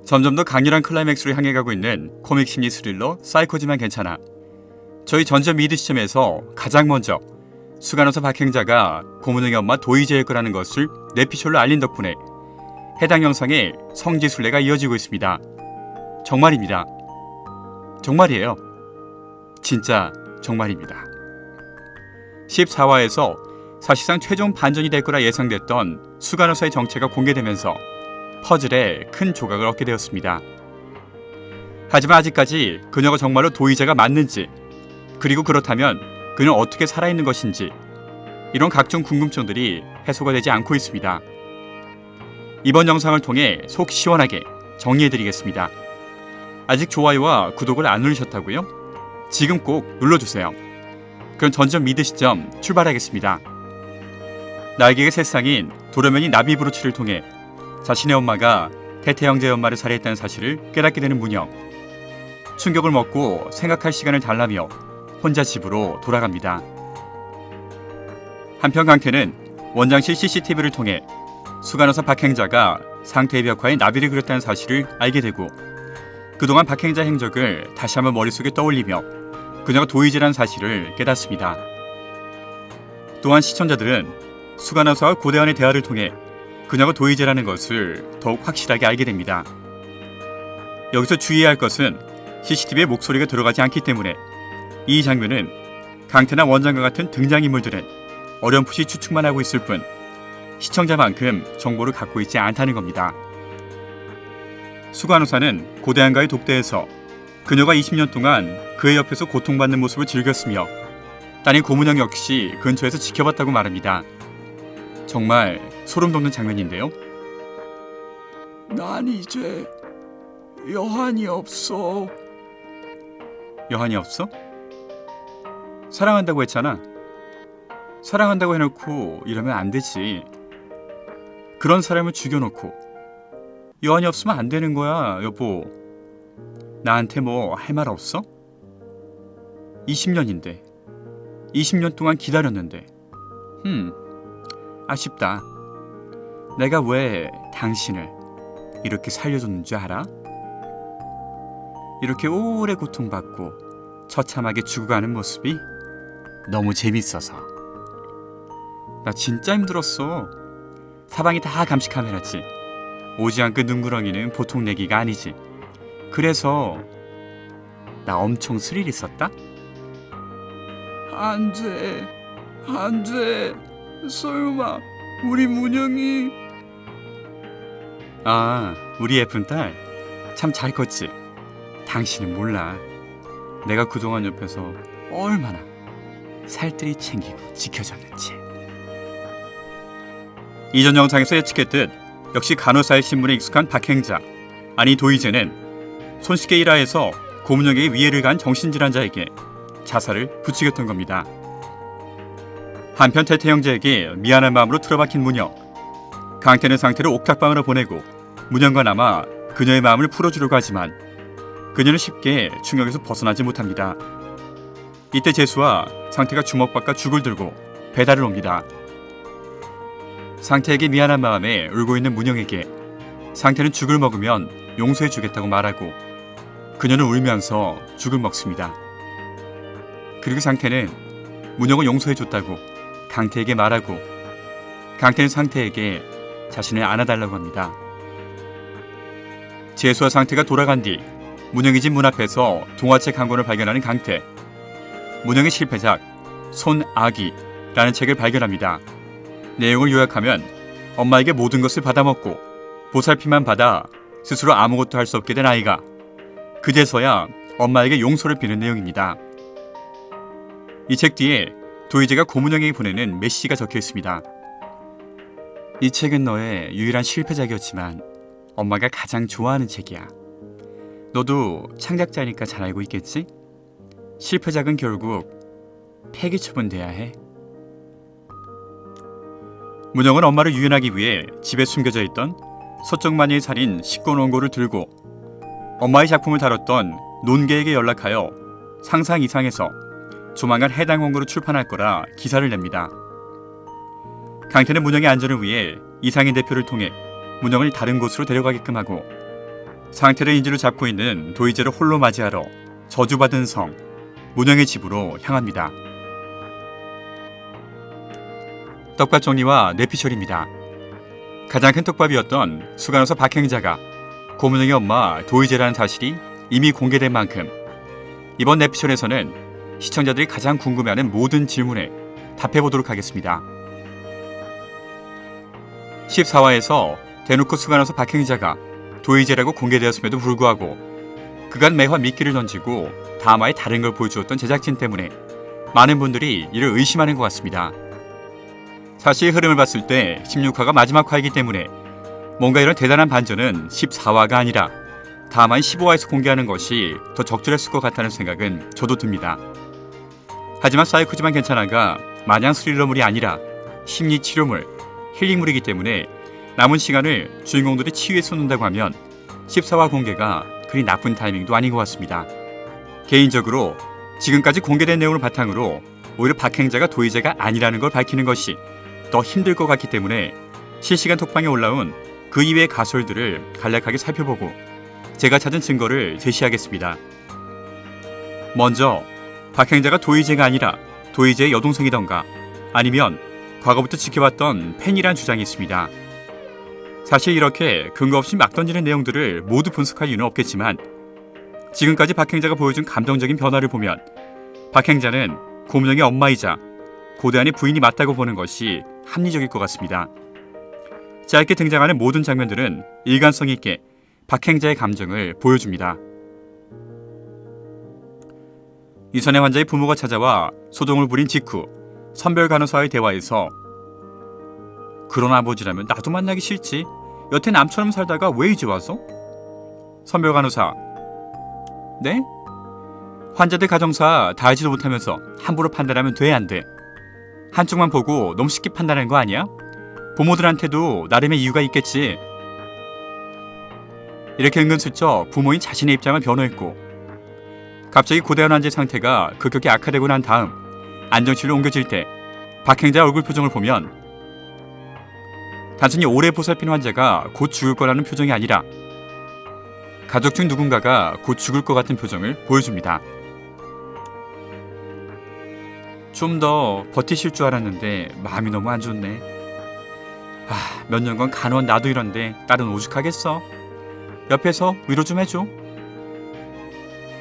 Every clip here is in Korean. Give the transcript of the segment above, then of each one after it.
점점 더 강렬한 클라이맥스로 향해 가고 있는 코믹 심리 스릴러 사이코지만 괜찮아. 저희 전점 미드 시점에서 가장 먼저 수간호사 박행자가 고문영의 엄마 도희재일 거라는 것을 내피셜로 알린 덕분에 해당 영상에 성지순례가 이어지고 있습니다. 정말입니다. 정말이에요. 진짜 정말입니다. 14화에서 사실상 최종 반전이 될 거라 예상됐던 수간호사의 정체가 공개되면서 퍼즐에 큰 조각을 얻게 되었습니다. 하지만 아직까지 그녀가 정말로 도희재가 맞는지, 그리고 그렇다면 그녀는 어떻게 살아있는 것인지, 이런 각종 궁금증들이 해소가 되지 않고 있습니다. 이번 영상을 통해 속 시원하게 정리해드리겠습니다. 아직 좋아요와 구독을 안 누르셨다고요? 지금 꼭 눌러주세요. 그럼 전점 미드 시점 출발하겠습니다. 나에게 세상인 도려면이 나비브로치를 통해 자신의 엄마가 태태 형제의 엄마를 살해했다는 사실을 깨닫게 되는 문영. 충격을 먹고 생각할 시간을 달라며 혼자 집으로 돌아갑니다. 한편 강태는 원장실 CCTV를 통해 수간호사 박행자가 상태의 벽화에 나비를 그렸다는 사실을 알게 되고, 그동안 박행자 행적을 다시 한번 머릿속에 떠올리며 그녀가 도희재라는 사실을 깨닫습니다. 또한 시청자들은 수간호사와 고대한의 대화를 통해 그녀가 도희재라는 것을 더욱 확실하게 알게 됩니다. 여기서 주의해야 할 것은 CCTV에 목소리가 들어가지 않기 때문에 이 장면은 강태나 원장과 같은 등장인물들은 어렴풋이 추측만 하고 있을 뿐 시청자만큼 정보를 갖고 있지 않다는 겁니다. 수간호사는 고대한과의 독대에서 그녀가 20년 동안 그의 옆에서 고통받는 모습을 즐겼으며 딸인 고문영 역시 근처에서 지켜봤다고 말합니다. 정말 소름 돋는 장면인데요. 난 이제 여한이 없어. 여한이 없어? 사랑한다고 했잖아. 사랑한다고 해놓고 이러면 안 되지. 그런 사람을 죽여놓고 여한이 없으면 안 되는 거야, 여보. 나한테 뭐 할 말 없어? 20년인데 20년 동안 기다렸는데 아쉽다. 내가 왜 당신을 이렇게 살려줬는 줄 알아? 이렇게 오래 고통받고 처참하게 죽어가는 모습이 너무 재밌어서. 나 진짜 힘들었어. 사방이 다 감시 카메라지. 오지 않고 눈구렁이는 보통 내기가 아니지. 그래서 나 엄청 스릴 있었다? 안 돼. 안 돼. 설마 우리 문영이. 아, 우리 예쁜 딸 참 잘 컸지. 당신은 몰라. 내가 그동안 옆에서 얼마나 살뜰히 챙기고 지켜줬는지. 이전 영상에서 예측했듯 역시 간호사의 신분에 익숙한 박행자, 아니 도희재는 손쉽게 1화에서 고문영에게 위해를 가한 정신질환자에게 자살을 부추겼던 겁니다. 한편 태태 형제에게 미안한 마음으로 틀어박힌 문영. 강태는 상태를 옥탑방으로 보내고 문영과 남아 그녀의 마음을 풀어주려고 하지만 그녀는 쉽게 충격에서 벗어나지 못합니다. 이때 재수와 상태가 주먹 바꿔 죽을 들고 배달을 옵니다. 상태에게 미안한 마음에 울고 있는 문영에게 상태는 죽을 먹으면 용서해주겠다고 말하고 그녀는 울면서 죽을 먹습니다. 그리고 상태는 문영을 용서해줬다고 강태에게 말하고 강태는 상태에게 자신을 안아달라고 합니다. 재수와 상태가 돌아간 뒤 문영이 집 문 앞에서 동화책 한 권을 발견하는 강태. 문영의 실패작 손아기라는 책을 발견합니다. 내용을 요약하면 엄마에게 모든 것을 받아먹고 보살핌만 받아 스스로 아무것도 할 수 없게 된 아이가 그제서야 엄마에게 용서를 비는 내용입니다. 이 책 뒤에 도희재가 고문영에게 보내는 메시지가 적혀 있습니다. 이 책은 너의 유일한 실패작이었지만 엄마가 가장 좋아하는 책이야. 너도 창작자니까 잘 알고 있겠지? 실패작은 결국 폐기 처분돼야 해. 문영은 엄마를 유인하기 위해 집에 숨겨져 있던 서적마니의 살인 10권 원고를 들고 엄마의 작품을 다뤘던 논계에게 연락하여 상상 이상에서 조만간 해당 원고를 출판할 거라 기사를 냅니다. 강태는 문영의 안전을 위해 이상인 대표를 통해 문영을 다른 곳으로 데려가게끔 하고 상태를 인질로 잡고 있는 도이제를 홀로 맞이하러 저주받은 성 문영의 집으로 향합니다. 떡밥 정리와 뇌피셜입니다. 가장 큰 떡밥이었던 수간호사 박행자가 고문영의 엄마 도이제라는 사실이 이미 공개된 만큼 이번 뇌피셜에서는 시청자들이 가장 궁금해하는 모든 질문에 답해보도록 하겠습니다. 14화에서 대놓고 수간호사 박행자가 도이제라고 공개되었음에도 불구하고 그간 매화 미끼를 던지고 다마의 다른 걸 보여주었던 제작진 때문에 많은 분들이 이를 의심하는 것 같습니다. 사실 흐름을 봤을 때 16화가 마지막 화이기 때문에 뭔가 이런 대단한 반전은 14화가 아니라 다만 15화에서 공개하는 것이 더 적절했을 것 같다는 생각은 저도 듭니다. 하지만 사이코지만 괜찮아가 마냥 스릴러물이 아니라 심리치료물, 힐링물이기 때문에 남은 시간을 주인공들이 치유에 쏟는다고 하면 14화 공개가 그리 나쁜 타이밍도 아닌 것 같습니다. 개인적으로 지금까지 공개된 내용을 바탕으로 오히려 박행자가 도이제가 아니라는 걸 밝히는 것이 더 힘들 것 같기 때문에 실시간 톡방에 올라온 그 이외의 가설들을 간략하게 살펴보고 제가 찾은 증거를 제시하겠습니다. 먼저 박행자가 도이제가 아니라 도이제의 여동생이던가 아니면 과거부터 지켜봤던 팬이란 주장이 있습니다. 사실 이렇게 근거 없이 막 던지는 내용들을 모두 분석할 이유는 없겠지만 지금까지 박행자가 보여준 감정적인 변화를 보면 박행자는 고문영의 엄마이자 고대한의 부인이 맞다고 보는 것이 합리적일 것 같습니다. 짧게 등장하는 모든 장면들은 일관성 있게 박행자의 감정을 보여줍니다. 유선의 환자의 부모가 찾아와 소동을 부린 직후 선별 간호사와의 대화에서 그런 아버지라면 나도 만나기 싫지. 여태 남처럼 살다가 왜 이제 와서? 선별 간호사 네? 환자들 가정사 다 알지도 못하면서 함부로 판단하면 돼 안 돼? 한쪽만 보고 너무 쉽게 판단하는 거 아니야? 부모들한테도 나름의 이유가 있겠지. 이렇게 은근슬쩍 부모인 자신의 입장을 변호했고 갑자기 고대한 환자의 상태가 급격히 악화되고 난 다음 안정실로 옮겨질 때 박행자의 얼굴 표정을 보면 단순히 오래 보살핀 환자가 곧 죽을 거라는 표정이 아니라 가족 중 누군가가 곧 죽을 것 같은 표정을 보여줍니다. 좀 더 버티실 줄 알았는데 마음이 너무 안 좋네. 몇 년간 간호한 나도 이런데 딸은 오죽하겠어. 옆에서 위로 좀 해줘.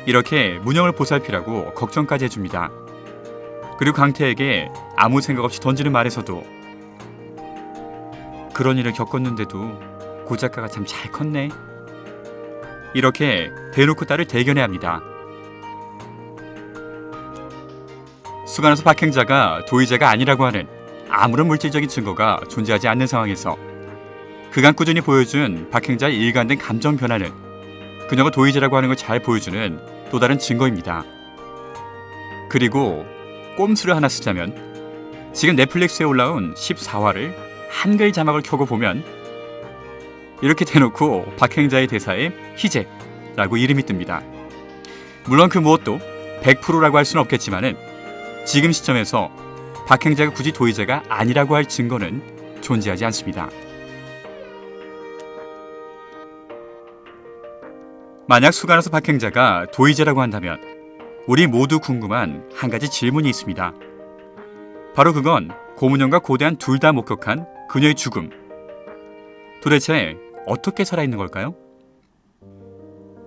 이렇게 문영을 보살피라고 걱정까지 해줍니다. 그리고 강태에게 아무 생각 없이 던지는 말에서도 그런 일을 겪었는데도 고 작가가 참 잘 컸네. 이렇게 대놓고 딸을 대견해 합니다. 수간호사 박행자가 도이제가 아니라고 하는 아무런 물질적인 증거가 존재하지 않는 상황에서 그간 꾸준히 보여준 박행자의 일관된 감정 변화는 그녀가 도이제라고 하는 걸 잘 보여주는 또 다른 증거입니다. 그리고 꼼수를 하나 쓰자면 지금 넷플릭스에 올라온 14화를 한글 자막을 켜고 보면 이렇게 대놓고 박행자의 대사에 희재라고 이름이 뜹니다. 물론 그 무엇도 100%라고 할 수는 없겠지만은 지금 시점에서 박행자가 굳이 도이제가 아니라고 할 증거는 존재하지 않습니다. 만약 수간호사 박행자가 도이제라고 한다면 우리 모두 궁금한 한 가지 질문이 있습니다. 바로 그건 고문영과 고대한 둘 다 목격한 그녀의 죽음. 도대체 어떻게 살아있는 걸까요?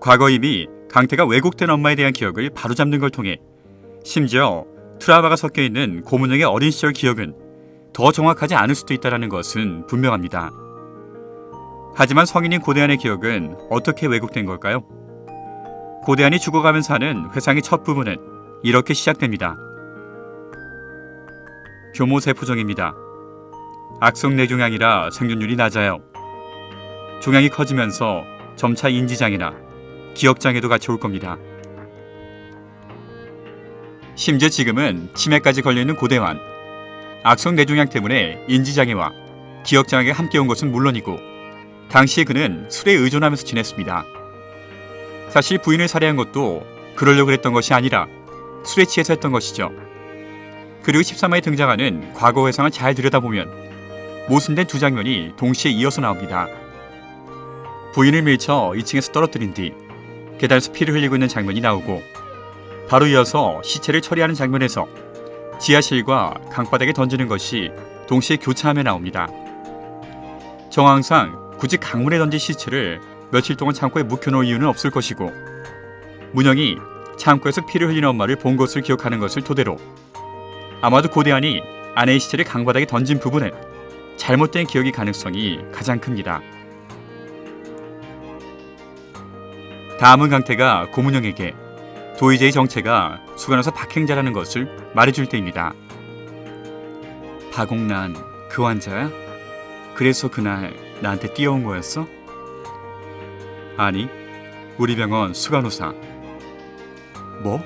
과거 이미 강태가 왜곡된 엄마에 대한 기억을 바로잡는 걸 통해 심지어 트라우마가 섞여있는 고문영의 어린 시절 기억은 더 정확하지 않을 수도 있다는 것은 분명합니다. 하지만 성인인 고대한의 기억은 어떻게 왜곡된 걸까요? 고대한이 죽어가면서 하는 회상의 첫 부분은 이렇게 시작됩니다. 교모세포종입니다. 악성 뇌종양이라 생존율이 낮아요. 종양이 커지면서 점차 인지장애나 기억장애도 같이 올 겁니다. 심지어 지금은 치매까지 걸려있는 고대환. 악성 뇌종양 때문에 인지장애와 기억장애가 함께 온 것은 물론이고 당시에 그는 술에 의존하면서 지냈습니다. 사실 부인을 살해한 것도 그러려고 했던 것이 아니라 술에 취해서 했던 것이죠. 그리고 13화에 등장하는 과거 회상을 잘 들여다보면 모순된 두 장면이 동시에 이어서 나옵니다. 부인을 밀쳐 2층에서 떨어뜨린 뒤 계단에서 피를 흘리고 있는 장면이 나오고, 바로 이어서 시체를 처리하는 장면에서 지하실과 강바닥에 던지는 것이 동시에 교차하며 나옵니다. 정황상 굳이 강물에 던진 시체를 며칠 동안 창고에 묵혀놓을 이유는 없을 것이고, 문영이 창고에서 피를 흘리는 엄마를 본 것을 기억하는 것을 토대로 아마도 고대한이 아내의 시체를 강바닥에 던진 부분은 잘못된 기억의 가능성이 가장 큽니다. 다음은 강태가 고문영에게 도의제의 정체가 수간호사 박행자라는 것을 말해줄 때입니다. 박옥란 그 환자야? 그래서 그날 나한테 뛰어온 거였어? 아니, 우리 병원 수간호사. 뭐?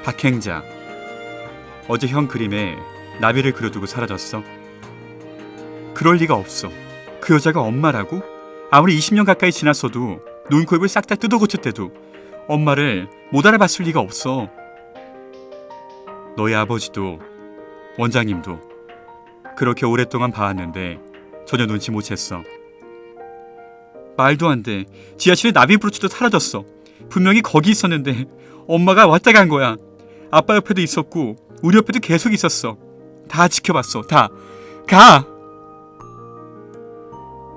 박행자. 어제 형 그림에 나비를 그려두고 사라졌어. 그럴 리가 없어. 그 여자가 엄마라고? 아무리 20년 가까이 지났어도 눈, 코, 입을 싹 다 뜯어 고쳤대도 엄마를 못 알아봤을 리가 없어. 너희 아버지도 원장님도 그렇게 오랫동안 봐왔는데 전혀 눈치 못 챘어. 말도 안 돼. 지하실에 나비 브로치도 사라졌어. 분명히 거기 있었는데 엄마가 왔다 간 거야. 아빠 옆에도 있었고 우리 옆에도 계속 있었어. 다 지켜봤어. 다. 가!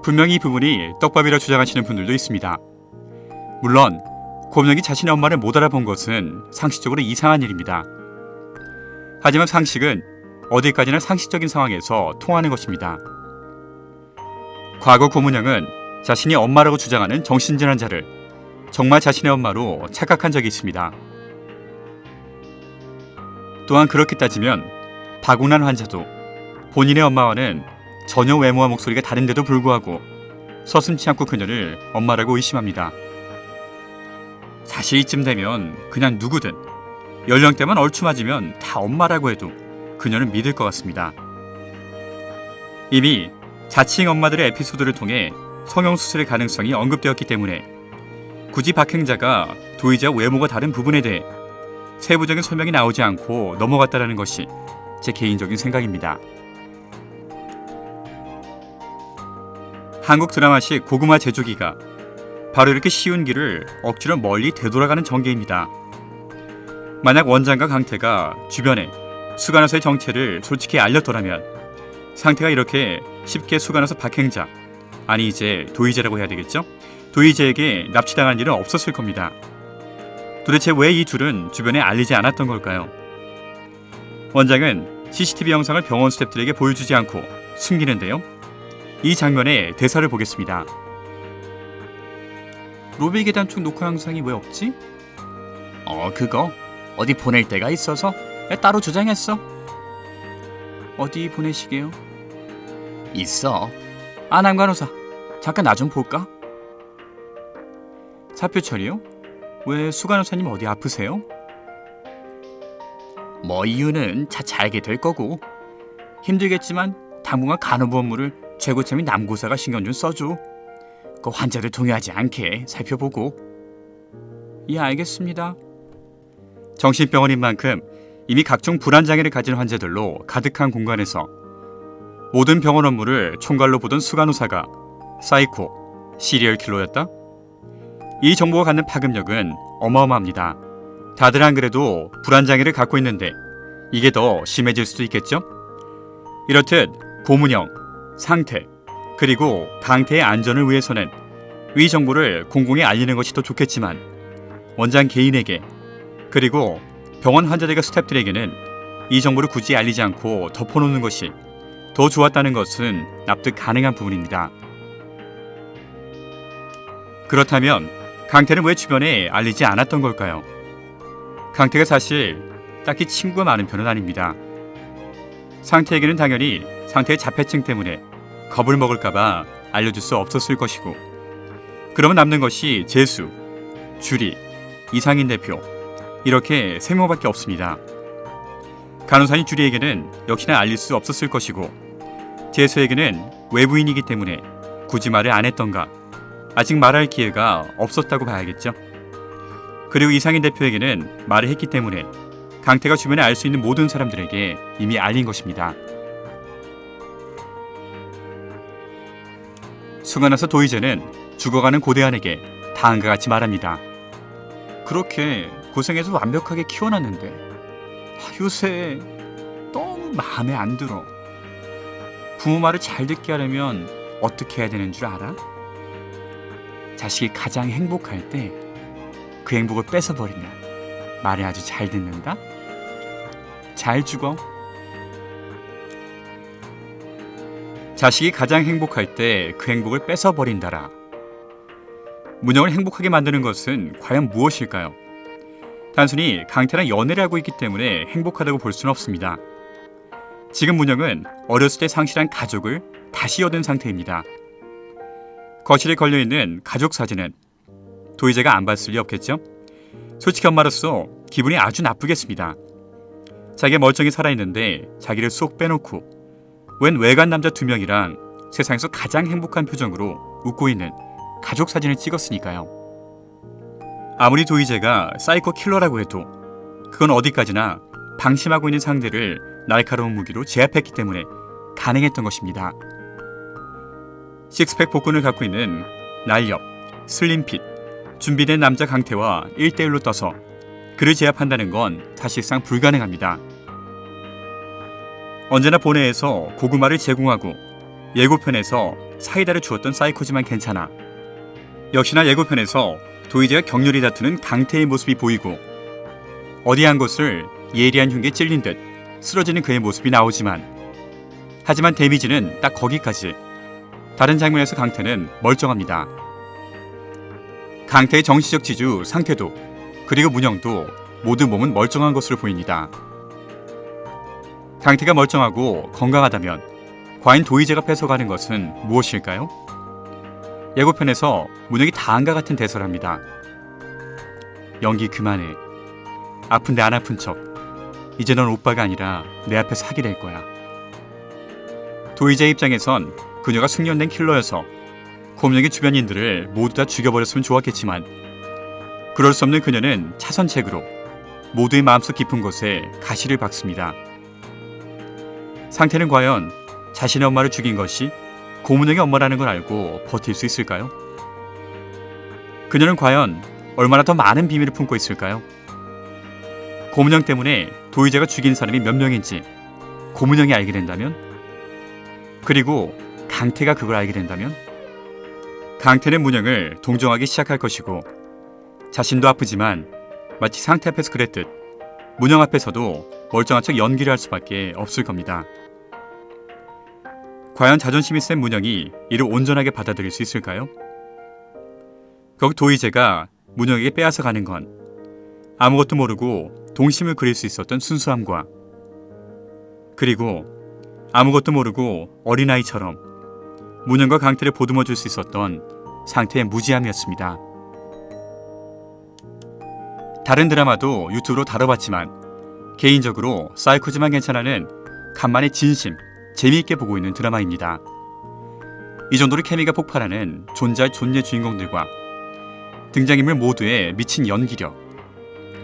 분명히 이 부분이 떡밥이라 주장하시는 분들도 있습니다. 물론 고문영이 자신의 엄마를 못 알아본 것은 상식적으로 이상한 일입니다. 하지만 상식은 어디까지나 상식적인 상황에서 통하는 것입니다. 과거 고문영은 자신이 엄마라고 주장하는 정신질환자를 정말 자신의 엄마로 착각한 적이 있습니다. 또한 그렇게 따지면 박옥란 환자도 본인의 엄마와는 전혀 외모와 목소리가 다른데도 불구하고 서슴지 않고 그녀를 엄마라고 의심합니다. 사실 이쯤 되면 그냥 누구든 연령대만 얼추 맞으면 다 엄마라고 해도 그녀는 믿을 것 같습니다. 이미 자칭 엄마들의 에피소드를 통해 성형수술의 가능성이 언급되었기 때문에 굳이 박행자가 도의자와 외모가 다른 부분에 대해 세부적인 설명이 나오지 않고 넘어갔다는 것이 제 개인적인 생각입니다. 한국 드라마식 고구마 제조기가 바로 이렇게 쉬운 길을 억지로 멀리 되돌아가는 전개입니다. 만약 원장과 강태가 주변에 수간호사의 정체를 솔직히 알렸더라면 상태가 이렇게 쉽게 수간호사 박행자, 아니 이제 도의제라고 해야 되겠죠? 도의제에게 납치당한 일은 없었을 겁니다. 도대체 왜 이 둘은 주변에 알리지 않았던 걸까요? 원장은 CCTV 영상을 병원 스태프들에게 보여주지 않고 숨기는데요. 이 장면의 대사를 보겠습니다. 로비 계단쪽 녹화 영상이 왜 없지? 그거 어디 보낼 데가 있어서 따로 저장했어. 어디 보내시게요? 있어. 안암간호사 잠깐 나 좀 볼까? 사표철이요? 왜 수간호사님 어디 아프세요? 뭐 이유는 차차 알게 될 거고, 힘들겠지만 당분간 간호부 업무를 최고참인 남고사가 신경 좀 써줘. 그 환자들 동요하지 않게 살펴보고. 예, 알겠습니다. 정신병원인 만큼 이미 각종 불안장애를 가진 환자들로 가득한 공간에서 모든 병원 업무를 총괄로 보던 수간호사가 사이코, 시리얼 킬러였다? 이 정보가 갖는 파급력은 어마어마합니다. 다들 안 그래도 불안장애를 갖고 있는데 이게 더 심해질 수도 있겠죠? 이렇듯 고문영, 상태, 그리고 강태의 안전을 위해서는 위 정보를 공공에 알리는 것이 더 좋겠지만 원장 개인에게, 그리고 병원 환자들과 스태프들에게는 이 정보를 굳이 알리지 않고 덮어놓는 것이 더 좋았다는 것은 납득 가능한 부분입니다. 그렇다면 강태는 왜 주변에 알리지 않았던 걸까요? 강태가 사실 딱히 친구가 많은 편은 아닙니다. 상태에게는 당연히 상태의 자폐증 때문에 겁을 먹을까봐 알려줄 수 없었을 것이고, 그러면 남는 것이 재수, 주리, 이상인 대표, 이렇게 세 명밖에 없습니다. 간호사인 주리에게는 역시나 알릴 수 없었을 것이고, 재수에게는 외부인이기 때문에 굳이 말을 안 했던가, 아직 말할 기회가 없었다고 봐야겠죠. 그리고 이상인 대표에게는 말을 했기 때문에 강태가 주변에 알 수 있는 모든 사람들에게 이미 알린 것입니다. 수간호사 도의제는 죽어가는 고대한에게 다음과 같이 말합니다. 그렇게 고생해서 완벽하게 키워놨는데 요새 너무 마음에 안 들어. 부모 말을 잘 듣게 하려면 어떻게 해야 되는 줄 알아? 자식이 가장 행복할 때 그 행복을 뺏어버리면 말을 아주 잘 듣는다? 잘 죽어. 자식이 가장 행복할 때 그 행복을 뺏어버린다라. 문영을 행복하게 만드는 것은 과연 무엇일까요? 단순히 강태랑 연애를 하고 있기 때문에 행복하다고 볼 수는 없습니다. 지금 문영은 어렸을 때 상실한 가족을 다시 얻은 상태입니다. 거실에 걸려있는 가족 사진은 도희재가 안 봤을 리 없겠죠? 솔직히 엄마로서 기분이 아주 나쁘겠습니다. 자기가 멀쩡히 살아있는데 자기를 쏙 빼놓고 웬 외간 남자 2명이랑 세상에서 가장 행복한 표정으로 웃고 있는 가족 사진을 찍었으니까요. 아무리 도희재가 사이코 킬러라고 해도 그건 어디까지나 방심하고 있는 상대를 날카로운 무기로 제압했기 때문에 가능했던 것입니다. 식스팩 복근을 갖고 있는 날렵, 슬림핏, 준비된 남자 강태와 1대1로 떠서 그를 제압한다는 건 사실상 불가능합니다. 언제나 본회에서 고구마를 제공하고 예고편에서 사이다를 주었던 사이코지만 괜찮아. 역시나 예고편에서 도희재가 격렬히 다투는 강태의 모습이 보이고 어디 한 곳을 예리한 흉기에 찔린 듯 쓰러지는 그의 모습이 나오지만 하지만 데미지는 딱 거기까지. 다른 장면에서 강태는 멀쩡합니다. 강태의 정신적 지주 상태도 그리고 문영도 모두 몸은 멀쩡한 것으로 보입니다. 강태가 멀쩡하고 건강하다면 과연 도희재가 뺏어가는 것은 무엇일까요? 예고편에서 문영이 다음과 같은 대사를 합니다. 연기 그만해. 아픈데 안 아픈 척. 이제 넌 오빠가 아니라 내 앞에 사기 될 거야. 도희재 입장에선 그녀가 숙련된 킬러여서 곰영의 주변인들을 모두 다 죽여버렸으면 좋았겠지만 그럴 수 없는 그녀는 차선책으로 모두의 마음속 깊은 곳에 가시를 박습니다. 상태는 과연 자신의 엄마를 죽인 것이 고문영의 엄마라는 걸 알고 버틸 수 있을까요? 그녀는 과연 얼마나 더 많은 비밀을 품고 있을까요? 고문영 때문에 도희재가 죽인 사람이 몇 명인지 고문영이 알게 된다면? 그리고 강태가 그걸 알게 된다면? 강태는 문영을 동정하기 시작할 것이고 자신도 아프지만 마치 상태 앞에서 그랬듯 문영 앞에서도 멀쩡한 척 연기를 할 수밖에 없을 겁니다. 과연 자존심이 센 문영이 이를 온전하게 받아들일 수 있을까요? 거기 도희재가 문영에게 빼앗아 가는 건 아무것도 모르고 동심을 그릴 수 있었던 순수함과 그리고 아무것도 모르고 어린아이처럼 문영과 강태를 보듬어 줄 수 있었던 상태의 무지함이었습니다. 다른 드라마도 유튜브로 다뤄봤지만 개인적으로 사이코지만 괜찮아는 간만에 진심, 재미있게 보고 있는 드라마입니다. 이 정도로 케미가 폭발하는 존재할 존재 주인공들과 등장인물 모두의 미친 연기력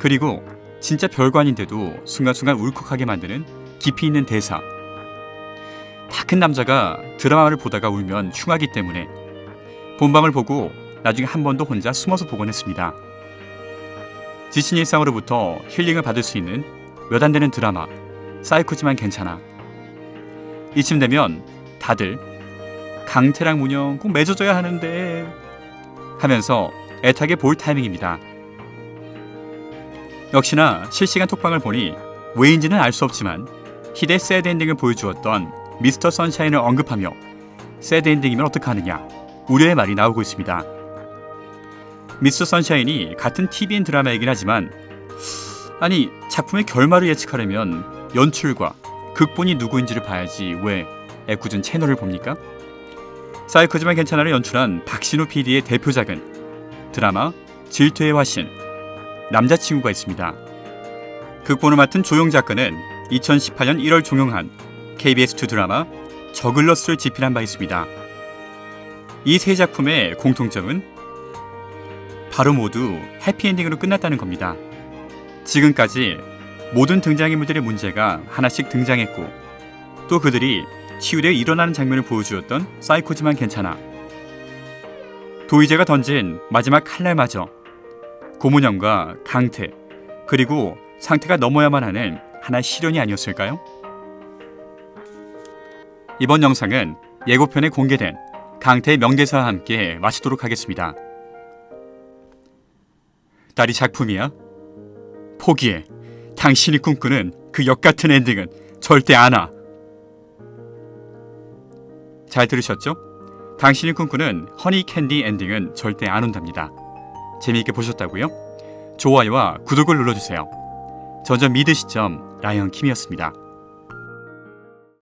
그리고 진짜 별거 아닌데도 순간순간 울컥하게 만드는 깊이 있는 대사. 다 큰 남자가 드라마를 보다가 울면 흉하기 때문에 본방을 보고 나중에 한 번 더 혼자 숨어서 보곤 했습니다. 지친 일상으로부터 힐링을 받을 수 있는 몇 안 되는 드라마 사이코지만 괜찮아. 이쯤 되면 다들 강태랑 문영 꼭 맺어줘야 하는데 하면서 애타게 볼 타이밍입니다. 역시나 실시간 톡방을 보니 왜인지는 알 수 없지만 희대 새드 엔딩을 보여주었던 미스터 선샤인을 언급하며 새드 엔딩이면 어떡하느냐 우려의 말이 나오고 있습니다. 미스터 선샤인이 같은 TVN 드라마이긴 하지만 아니 작품의 결말을 예측하려면 연출과 극본이 누구인지를 봐야지 왜 애꿎은 채널을 봅니까? 사이코지만 괜찮아를 연출한 박신우 PD의 대표작은 드라마 질투의 화신 남자친구가 있습니다. 극본을 맡은 조용 작가는 2018년 1월 종영한 KBS2 드라마 저글러스를 집필한 바 있습니다. 이 세 작품의 공통점은 바로 모두 해피엔딩으로 끝났다는 겁니다. 지금까지 모든 등장인물들의 문제가 하나씩 등장했고 또 그들이 치유되어 일어나는 장면을 보여주었던 사이코지만 괜찮아. 도희재가 던진 마지막 칼날마저 고문영과 강태 그리고 상태가 넘어야만 하는 하나의 시련이 아니었을까요? 이번 영상은 예고편에 공개된 강태의 명대사와 함께 마치도록 하겠습니다. 딸이 작품이야? 포기해. 당신이 꿈꾸는 그 역같은 엔딩은 절대 안 와. 잘 들으셨죠? 당신이 꿈꾸는 허니 캔디 엔딩은 절대 안 온답니다. 재미있게 보셨다고요? 좋아요와 구독을 눌러주세요. 전전 미드 시점 라이언 킴이었습니다.